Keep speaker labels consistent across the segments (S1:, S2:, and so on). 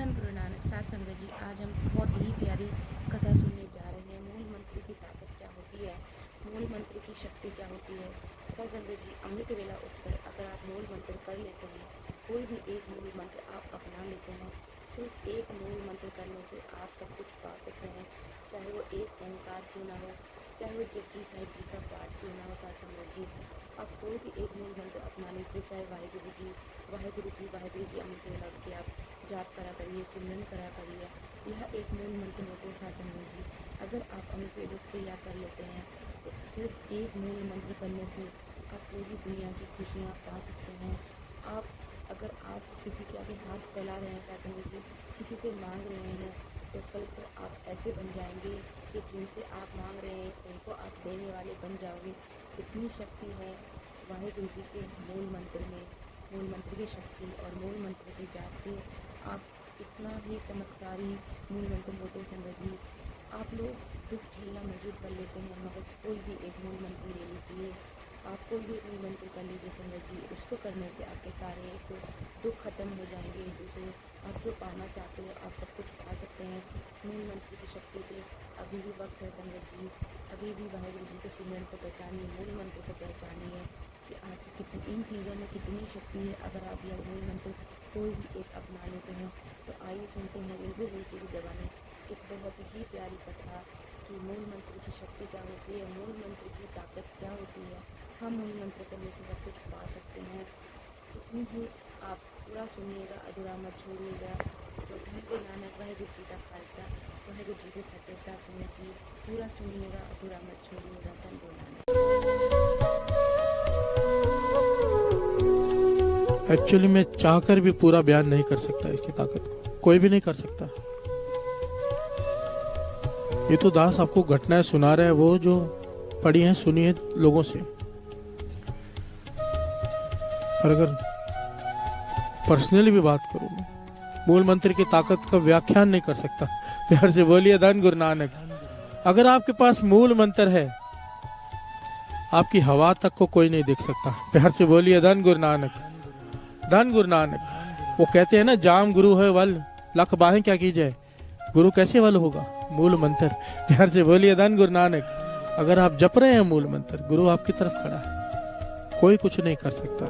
S1: धन गुरु नानक। साथ संगत जी, आज हम बहुत ही प्यारी कथा सुनने जा रहे हैं। मूल मंत्र की ताकत क्या होती है, मूल मंत्र की शक्ति क्या होती है। साथ संगत जी, अमृत वेला उठकर अगर आप मूल मंत्र कर लेते हैं, कोई भी एक मूल मंत्र आप अपना लेते हैं, सिर्फ एक मूल मंत्र करने से आप सब कुछ पा सकते हैं। चाहे वो एक ओंकार क्यों ना हो, चाहे वो जपजी साहिब जी का पाठ क्यों ना हो। साथ संगत जी, आप कोई भी एक मूल मंत्र अपना लीजिए, चाहे वाहिगुरु जी वाहिगुरु जी वाहिगुरु जी अमृत वेला उठ के आप जाप करा करिए, सिमरन करा करिए। यह एक मूल मंत्र होते हैं। साथ संगत जी, अगर आप अमृत वेला उठ के या कर लेते हैं तो सिर्फ एक मूल मंत्र करने से आप पूरी दुनिया की खुशियाँ पा सकते हैं। आप अगर आज किसी के आगे हाथ फैला रहे हैं, साथ संगत जी, किसी से मांग रहे हैं, तो कल को आप ऐसे बन जाएंगे कि जिनसे आप मांग रहे हैं उनको आप देने वाले बन जाओगे। इतनी शक्ति है वाहिगुरु जी के मूल मंत्र में। मूल मंत्र की शक्ति और मूल मंत्र के जाप से आप इतना ही चमत्कारी मूल मंत्र होते संगत जी। आप लोग दुख झेलना मजबूर कर लेते हैं, मगर कोई भी एक मूल मंत्र ले लीजिए, आप कोई भी मूल मंत्र कर लीजिए संगत जी। उसको करने से आपके सारे दुख खत्म हो जाएंगे। दूसरे आप जो पाना चाहते हो आप सब कुछ पा सकते हैं मूल मंत्र की शक्ति से। अभी भी वक्त है संगत जी, अभी भी वाहिगुरु जी के सिमरन को पहचानिए, मूल मंत्र को पहचानिए कि आपकी कितनी इन चीज़ों में कितनी शक्ति है। अगर आप यह मूल मंत्र कोई भी एक अपना लेते हैं तो आइए सुनते हैं बिल्कुल गुरु जी की ज़बानी एक बहुत ही प्यारी कथा कि मूल मंत्र की शक्ति क्या होती है, मूल मंत्र की ताकत क्या होती है। हम मूल मंत्र करने से सब कुछ पा सकते हैं। इतनी ही आप पूरा सुनिएगा, अधूरा मत छोड़िएगा। तो धन गुरु नानक, वाहिगुरु जी का खालसा, वाहिगुरु जी की फतेह। साथ संगत जी, पूरा सुनिएगा, अधूरा मत छोड़िएगा। धन गुरु नानक।
S2: एक्चुअली मैं चाहकर भी पूरा बयान नहीं कर सकता इसकी ताकत को, कोई भी नहीं कर सकता। ये तो दास आपको घटनाएं सुना रहा है, वो जो पढ़ी हैं सुनी है लोगों से। और अगर पर्सनली भी बात करूं मैं, मूल मंत्र की ताकत का व्याख्यान नहीं कर सकता। प्यार से बोलिए धन गुरु नानक। अगर आपके पास मूल मंत्र है, आपकी हवा तक को कोई नहीं देख सकता। प्यार से बोलिए धन गुरु नानक, धन गुरु नानक। वो कहते हैं ना, जाम गुरु है वल लख बाहें क्या की जाए। गुरु कैसे वल होगा? मूल मंत्र। प्यार से बोलिए धन गुरु नानक। अगर आप जप रहे हैं मूल मंत्र, गुरु आपकी तरफ खड़ा है, कोई कुछ नहीं कर सकता।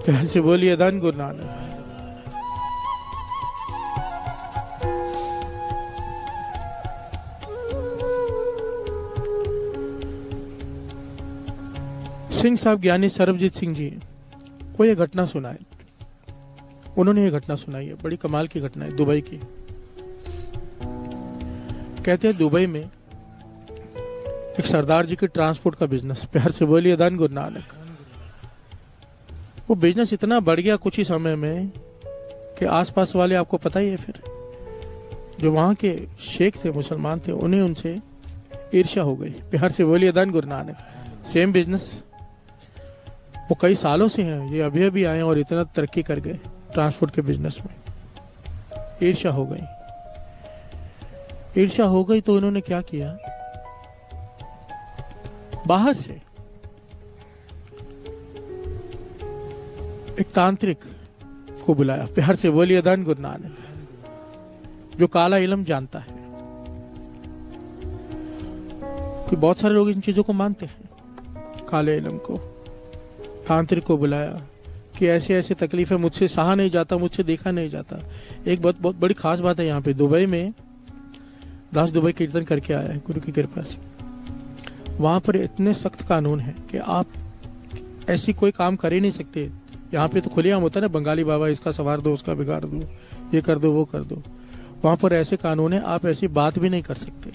S2: प्यार से बोलिए धन गुरु नानक। सिंह साहब, ज्ञानी सरबजीत सिंह जी, वो ये घटना सुनाए, उन्होंने ये घटना सुनाई है, बड़ी कमाल की घटना है दुबई की। कहते हैं दुबई में एक सरदार जी के ट्रांसपोर्ट का बिजनेस। प्यार से बोलिए धन गुरु नानक। वो बिजनेस इतना बढ़ गया कुछ ही समय में कि आसपास वाले, आपको पता ही है, फिर जो वहां के शेख थे, मुसलमान थे, उन्हें उनसे ईर्ष्या हो गई। प्यार से बोलिए धन गुरु नानक। सेम बिजनेस वो कई सालों से हैं, ये अभी अभी आए और इतना तरक्की कर गए ट्रांसपोर्ट के बिजनेस में। ईर्ष्या हो गई, ईर्ष्या हो गई तो उन्होंने क्या किया, बाहर से एक तांत्रिक को बुलाया। प्यार से बोलिए धन गुरु नानक, जो काला इल्म जानता है। कि बहुत सारे लोग इन चीजों को मानते हैं, काले इल्म को। तांत्रिक को बुलाया कि ऐसे ऐसे तकलीफें, मुझसे सहा नहीं जाता, मुझसे देखा नहीं जाता। एक बहुत बड़ी खास बात है यहाँ पे दुबई में, दास दुबई कीर्तन करके आया है गुरु की कृपा से। वहां पर इतने सख्त कानून है कि आप ऐसी कोई काम कर ही नहीं सकते। यहाँ पे तो खुलेआम होता है ना, बंगाली बाबा इसका सवार दो, उसका बिगाड़ दो, ये कर दो, वो कर दो। वहां पर ऐसे कानून है, आप ऐसी बात भी नहीं कर सकते।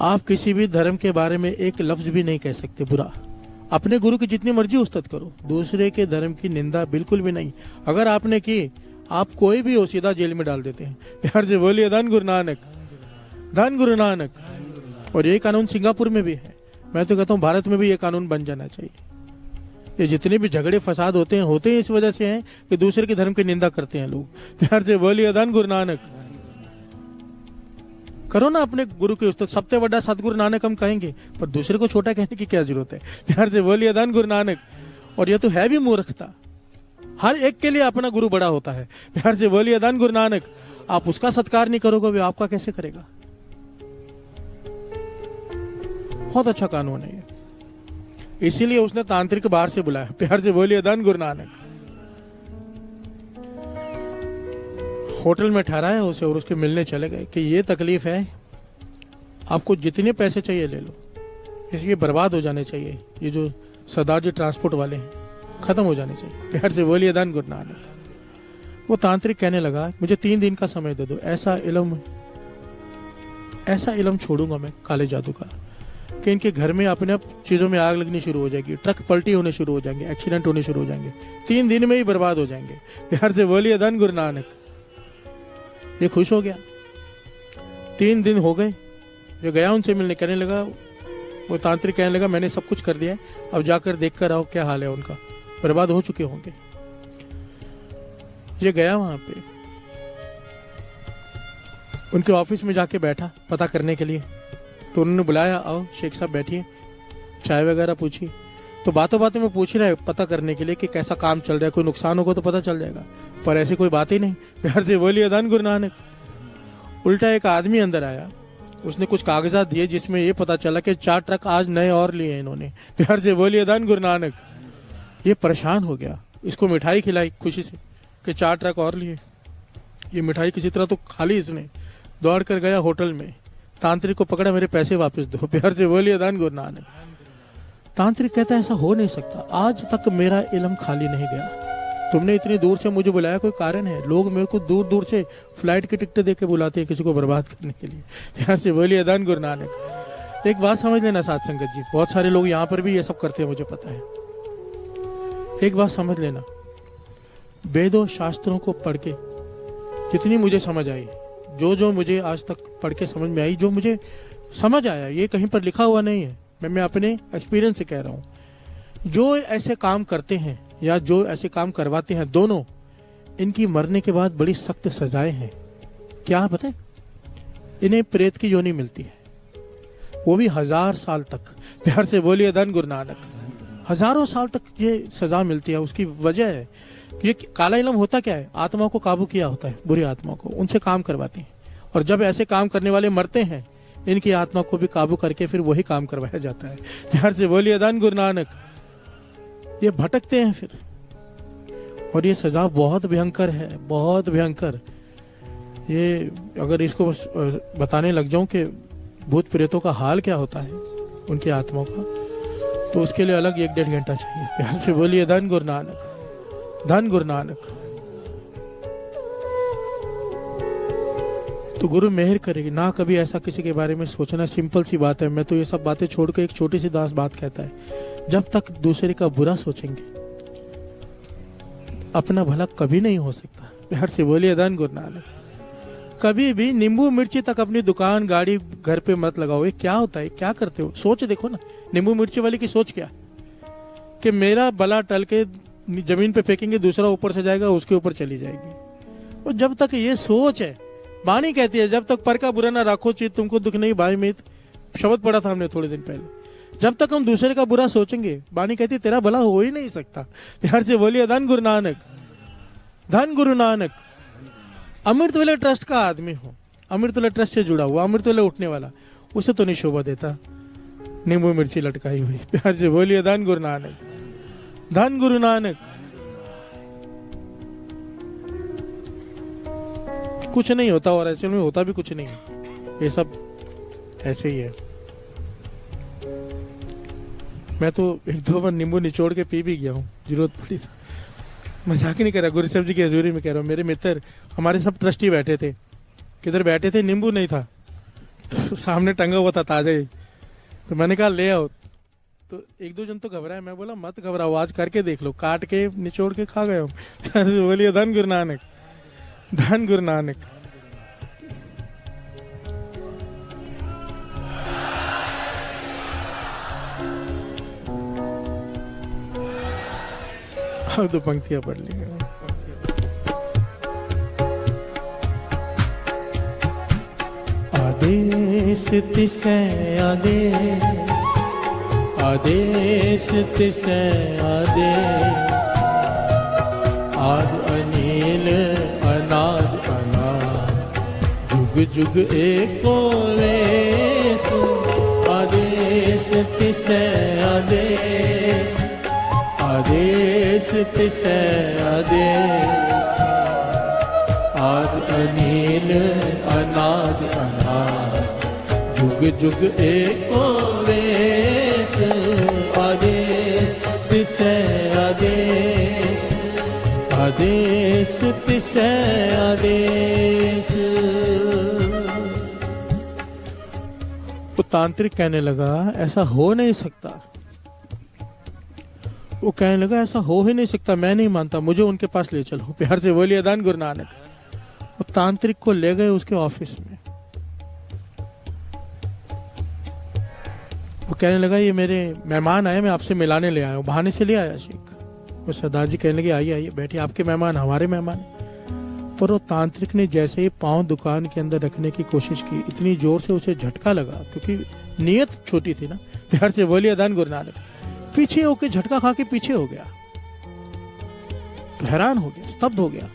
S2: आप किसी भी धर्म के बारे में एक लफ्ज भी नहीं कह सकते बुरा। अपने गुरु की जितनी मर्जी उस्तत करो, दूसरे के धर्म की निंदा बिल्कुल भी नहीं। अगर आपने की, आप कोई भी हो सीधा जेल में डाल देते हैं। प्यार से बोलिए धन गुरु नानक, धन गुरु नानक। और ये कानून सिंगापुर में भी है। मैं तो कहता हूँ भारत में भी ये कानून बन जाना चाहिए। ये जितने भी झगड़े फसाद होते हैं इस वजह से हैं कि दूसरे के धर्म की निंदा करते हैं लोग। प्यार से बोलिए धन गुरु नानक। करो ना अपने गुरु के उस्ताद, सबसे बड़ा सतगुरु नानक हम कहेंगे, पर दूसरे को छोटा कहने की क्या जरूरत है। प्यार से बोलिए धन गुरु नानक। और यह तो है भी मूर्खता। हर एक के लिए अपना गुरु बड़ा होता है। प्यार से बोलिए धन गुरु नानक। आप उसका सत्कार नहीं करोगे, वे आपका कैसे करेगा? बहुत अच्छा कानून है ये, इसीलिए उसने तांत्रिक बाहर से बुलाया। प्यार से बोलिए धन गुरु नानक। होटल में ठहराया उसे और उसके मिलने चले गए कि ये तकलीफ है, आपको जितने पैसे चाहिए ले लो, इसलिए बर्बाद हो जाने चाहिए, ये जो सरदार जी ट्रांसपोर्ट वाले हैं खत्म हो जाने चाहिए। प्यार से बोलिए धन गुरु नानक। वो तांत्रिक कहने लगा मुझे 3 दिन का समय दे दो, ऐसा इल्म छोड़ूंगा मैं काले जादू का कि इनके घर में अपने आप चीजों में आग लगनी शुरू हो जाएगी, ट्रक पलटी होने शुरू हो जाएंगे, एक्सीडेंट होने शुरू हो जाएंगे, 3 दिन में ही बर्बाद हो जाएंगे। प्यार से बोलिए धन गुरु नानक। ये खुश हो गया। 3 दिन हो गए, जो गया उनसे मिलने, कहने लगा, वो तांत्रिक कहने लगा मैंने सब कुछ कर दिया है, अब जाकर देख कर आओ क्या हाल है उनका, बर्बाद हो चुके होंगे। ये गया वहां पे, उनके ऑफिस में जाके बैठा पता करने के लिए। तो उन्होंने बुलाया, आओ शेख साहब बैठिए, चाय वगैरह पूछी। तो बातों बातों में पूछ रहा है पता करने के लिए कि कैसा काम चल रहा है, कोई नुकसान होगा तो पता चल जाएगा, पर ऐसी कोई बात ही नहीं। प्यार से बोलिए धन गुरु नानक। उल्टा एक आदमी अंदर आया, उसने कुछ कागजात दिए जिसमें ये पता चला कि 4 ट्रक आज नए और लिए इन्होंने। प्यार से बोलिए धन गुरु नानक। ये परेशान हो गया, इसको मिठाई खिलाई खुशी से कि 4 ट्रक और लिए। ये मिठाई किसी तरह तो खाली इसने, दौड़ कर गया होटल में, तांत्रिक को पकड़ा, मेरे पैसे वापस दो। प्यार से बोलिए धन गुरु नानक। तांत्रिक कहता है ऐसा हो नहीं सकता, आज तक मेरा इल्म खाली नहीं गया, तुमने इतनी दूर से मुझे बुलाया, कोई कारण है? लोग मेरे को दूर दूर से फ्लाइट की टिकट दे के बुलाते हैं किसी को बर्बाद करने के लिए। प्यार से बोलिए धन गुरु नानक। एक बात समझ लेना साथ संगत जी, बहुत सारे लोग यहाँ पर भी ये सब करते हैं, मुझे पता है। एक बात समझ लेना, वेदों शास्त्रों को पढ़ के जितनी मुझे समझ आई, जो मुझे आज तक पढ़ के समझ में आई, जो मुझे समझ आया, ये कहीं पर लिखा हुआ नहीं है, मैं अपने एक्सपीरियंस से कह रहा हूँ। जो ऐसे काम करते हैं या जो ऐसे काम करवाते हैं, दोनों इनकी मरने के बाद बड़ी सख्त सजाएं हैं। क्या पता है? इन्हें प्रेत की योनि मिलती है, वो भी 1000 साल तक। प्यार से बोलिए धन गुरु नानक। हजारों साल तक ये सजा मिलती है। उसकी वजह है, ये काला इल्म होता क्या है? आत्माओं को काबू किया होता है, बुरी आत्माओं को, उनसे काम करवाते हैं। और जब ऐसे काम करने वाले मरते हैं, इनकी आत्मा को भी काबू करके फिर वही काम करवाया जाता है। प्यार से बोलिए धन गुरु नानक। ये भटकते हैं फिर, और ये सजा बहुत भयंकर है, बहुत भयंकर। ये अगर इसको बताने लग जाऊं कि भूत प्रेतों का हाल क्या होता है उनकी आत्माओं का, तो उसके लिए अलग 1-1.5 घंटा चाहिए। प्यार से बोलिए धन गुरु नानक, धन गुरु नानक। तो गुरु मेहर करेगी ना, कभी ऐसा किसी के बारे में सोचना। सिंपल सी बात है। मैं तो ये सब बातें छोड़ के एक छोटी सी दास बात कहता है, जब तक दूसरे का बुरा सोचेंगे अपना भला कभी नहीं हो सकता। प्यार से बोलिए धन गुरु नानक। कभी भी नींबू मिर्ची तक अपनी दुकान, गाड़ी, घर पे मत लगाओ। ये क्या होता है? क्या करते हो? सोच देखो ना, नींबू मिर्ची वाले की सोच क्या कि मेरा बला टल के जमीन पे फेंकेंगे, दूसरा ऊपर से जाएगा, उसके ऊपर चली जाएगी। और जब तक ये सोच है, वाणी कहती है जब तक पर का बुरा ना राखो चित तुमको दुख नहीं भाई मीत, शब्द पढ़ा था हमने थोड़े दिन पहले। जब तक हम दूसरे का बुरा सोचेंगे, वाणी कहती है तेरा भला हो ही नहीं सकता। प्यार से बोलिए धन गुरु नानक, धन गुरु नानक। अमृतवेला ट्रस्ट का आदमी हो, अमृतवेला ट्रस्ट से जुड़ा हुआ, अमृतवेला उठने वाला, उसे तो नहीं शोभा देता नींबू मिर्ची लटकाई हुई। प्यार से बोलिए धन गुरु नानक, धन गुरु नानक। कुछ नहीं होता, और ऐसे में होता भी कुछ नहीं है, ये सब ऐसे ही है। मैं तो 1-2 बार नींबू निचोड़ के पी भी गया हूँ, जरूरत पड़ी तो। मजाक नहीं कर रहा, गुरु साहब जी की हजूरी में कह रहा हूँ। मेरे मित्र, हमारे सब ट्रस्टी बैठे थे, किधर बैठे थे, नींबू नहीं था तो सामने टंगा हुआ था ताजा ही, तो मैंने कहा ले आओ। तो 1-2 जन तो घबराए, मैं बोला मत घबराओ, आज करके देख लो, काट के निचोड़ के खा गए हो। बोलिए धन गुरु नानक, धन गुरु नानक। अब 2 पंक्तियां पढ़ लेंगे। आदेश तिसै आदेश, आदेश तिसै आदेश, आद अनिल अनाद अनाद जुग जुग एको वेस आदेश तिसै आदेश आदेश तिसै आदेश आद अनिल अनाद अनाद जुग जुग एको वेस आदेश तिसै आदेश आदेश तिसै आदेश। वो तांत्रिक कहने लगा ऐसा हो नहीं सकता, वो कहने लगा ऐसा हो ही नहीं सकता, मैं नहीं मानता, मुझे उनके पास ले चलो। प्यार से बोलिए अदान गुरु नानक। वो तांत्रिक को ले गए उसके ऑफिस में। वो कहने लगा ये मेरे मेहमान आए, मैं आपसे मिलाने ले आया हूँ, बहाने से ले आया शेख। वो सरदार जी कहने लगे आइए आइए बैठिए, आपके मेहमान हमारे मेहमान। पर वो तांत्रिक ने जैसे ही पांव दुकान के अंदर रखने की कोशिश की, इतनी जोर से उसे झटका लगा, क्योंकि नीयत छोटी थी ना। प्यार से बोलिए अदान गुरु नानक। पीछे होके झटका खा के पीछे हो गया, तो हैरान हो गया, स्तब्ध हो गया।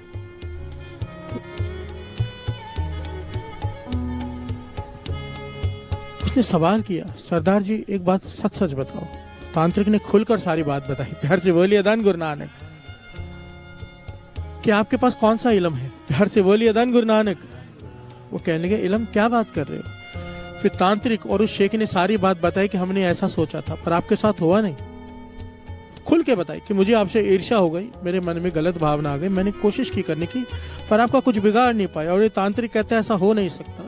S2: उसने सवाल किया सरदार जी एक बात सच सच बताओ। तांत्रिक ने खुलकर सारी बात बताई। प्यार से बोलिए अदान गुरु नानक। कि आपके पास कौन सा इल्म है? प्यार से बोलिए अदान गुरु नानक। वो कहने लगे इल्म क्या बात कर रहे हो? फिर तांत्रिक और उस शेख ने सारी बात बताई कि हमने ऐसा सोचा था पर आपके साथ हुआ नहीं। खुल के बताई कि मुझे आपसे ईर्ष्या हो गई, मेरे मन में गलत भावना आ गई, मैंने कोशिश की करने की पर आपका कुछ बिगाड़ नहीं पाया। और ये तांत्रिक कहता है ऐसा हो नहीं सकता।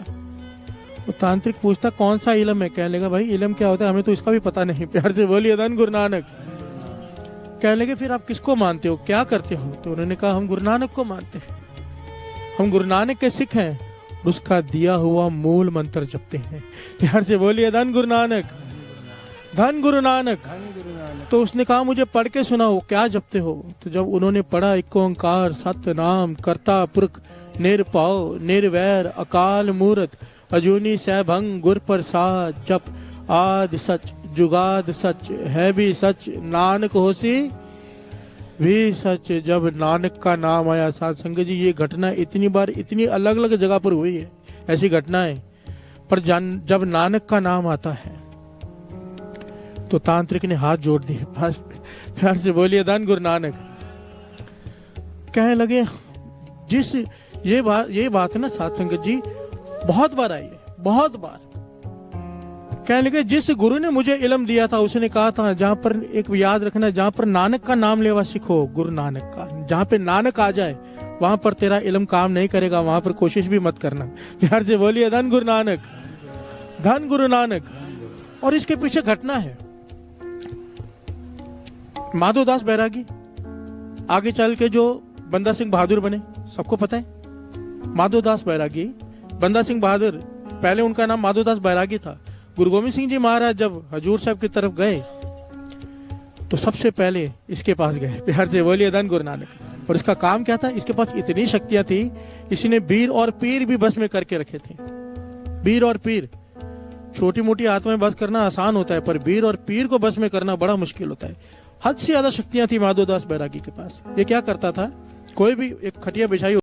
S2: तो तांत्रिक पूछता कौन सा इल्म है? कहने लगा भाई इल्म क्या होता है हमें तो इसका भी पता नहीं। प्यार से बोलिए अदान गुरु नानक। कहने लगे फिर आप किसको मानते हो, क्या करते हो? तो उन्होंने कहा हम गुरु नानक को मानते हैं, हम गुरु नानक के सिख हैं और उसका दिया हुआ मूल मंत्र जपते हैं। प्यार से बोलिए अदान गुरु नानक, धन गुरु नानक। तो उसने कहा मुझे पढ़ के सुनाओ क्या जपते हो? तो जब उन्होंने पढ़ा एक ओंकार सतनाम करता पुरख निरपाव निर्वैर अकाल मूरत अजूनी सैभंग गुर प्रसाद जप आद सच जुगाद सच है भी सच नानक होसी भी सच। जब नानक का नाम आया साध संगत जी, ये घटना इतनी बार इतनी अलग अलग जगह पर हुई है ऐसी घटनाएं, पर जब नानक का नाम आता है तो तांत्रिक ने हाथ जोड़ दिए। प्यार से बोलिए दान गुरु नानक। कहने लगे जिस ये बात ना साध संगत जी बहुत बार आई है, बहुत बार। कहने लगे जिस गुरु ने मुझे इल्म दिया था उसने कहा था जहां पर एक याद रखना, जहां पर नानक का नाम लेवा सीखो, गुरु नानक का, जहां पे नानक आ जाए वहां पर तेरा इल्म काम नहीं करेगा, वहां पर कोशिश भी मत करना। प्यार से बोलिए धन गुरु नानक, धन गुरु नानक। और इसके पीछे घटना है माधोदास बैरागी, आगे चल के जो बंदा सिंह बहादुर बने, सबको पता है। माधोदास बैरागी, बंदा सिंह बहादुर, पहले उनका नाम माधोदास बैरागी था। गुरु गोविंद सिंह जी महाराज जब हजूर साहब की तरफ गए तो सबसे पहले इसके पास गए। प्यार से बोलिए धन गुरु नानक। और इसका काम क्या था? इसके पास इतनी शक्तियां थी, इसने वीर और पीर भी बस में करके रखे थे। वीर और पीर, छोटी मोटी आत्माएं बस करना आसान होता है पर वीर और पीर को बस में करना बड़ा मुश्किल होता है। हद से ज्यादा शक्तियां थी माधोदास बैरागी के पास। ये क्या करता था, कोई भी एक खटिया बिछाई